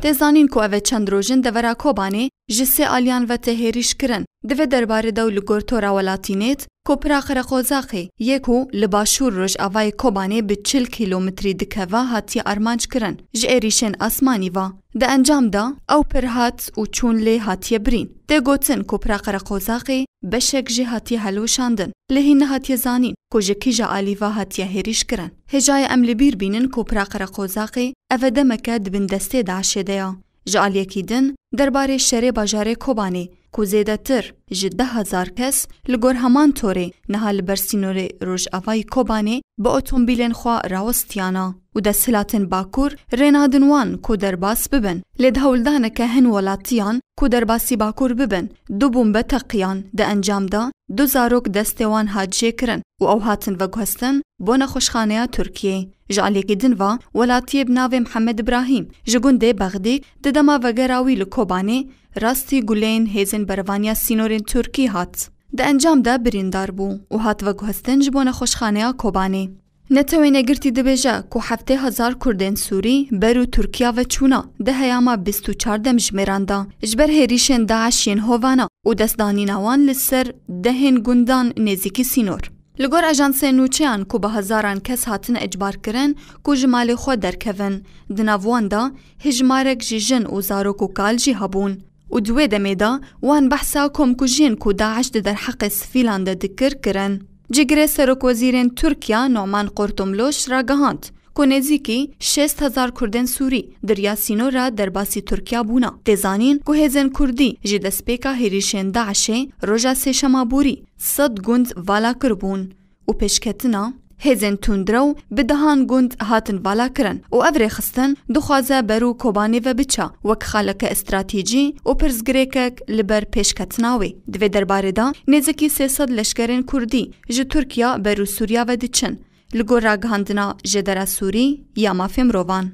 تزانین کو اوه چند روژن دورا کوبانه جسه آلیان و تهریش کرن. دوه درباره دو لگورتورا ولاتینیت کو پراخره خوزاقی یکو لباشور روش اوای کوبانه به 40 کیلومتری دکوا هاتی ارمانج کرن. جئریشن آسمانی و ده انجام دا او پرهات و چون لی هاتی برین. ده گوتن کو پراخره خوزاقی بشک جه هاتی هلوشاندن. لهین هاتی زانین کو جکی جا آلیوا هاتی هریش کرن. هجای عمل بیر بینن کو پراخره خوزاقی اوه دمکه دبن دسته داعشه دیا. جالیکی دن درباره شری باجاره کوبانه کو زیده تر جده 1000 کس لگور همان طوره نهال برسینور روش اوای کوبانه با اتومبیلن خوا راوستیانا و ده سلاتن باکور رینادنوان کو درباس ببن لید هولدانه که هن ولاتیان کو درباسی باکور ببن دو بومبه تقیان ده انجام دا 2 زاروک دستوان حاجه کرن و او هاتن و گوستن بونه خوشخانه ترکیه جالیکی دن و ولاتی بناو محمد ابراهیم جگونده بغدی ده دما وگراوی لکوبانه راستی گلین هیزن بروانیا سینورین ترکی هات. ده انجام ده بریندار بو و هات و گوهستن جبونه خوشخانه کوبانه. نتوینه گرتی دبیجه که 7000 کردین سوری برو ترکیا و چونا ده هیاما 24 جمیراندا جبر هریشن داعشین هوانا و دستدانی نوان لسر دهن گندان نزیکی سینور. لگور اجانس نوچیان کو به هزاران کس هاتن اجبار کرن کو جمال خود درکون دناوان دا هجمارک جیجن و زاروک و کال جی هبون و دوی دمیدا وان بحثا کم کو جین کو داعش در حق سفیلان دا دکر کرن. جگره سرک وزیرین ترکیا نعمان قرطملوش را گهاند کو نزیکی 6000 کردن سوری دریا سینو را در باسی ترکیا بونا. تزانین کو هزن کردی جد سپیکا هریشن داعشه روژا سشما بوری 100 گند والا کربون و پیشکتنا هزن تندرو بدهان گند هاتن والا کرن و افری خستن دخوازه برو کوبانی و بچا وک خالک استراتیجی و پرزگریکک لبر پیشکتناوی. دوی درباره دا نزکی 300 لشکرین کردی جه ترکیا برو سوریا و دچن لگور راگهاندنا جدر سوری یا مافیم روان.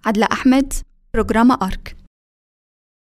عدل احمد، پروگرام آرک.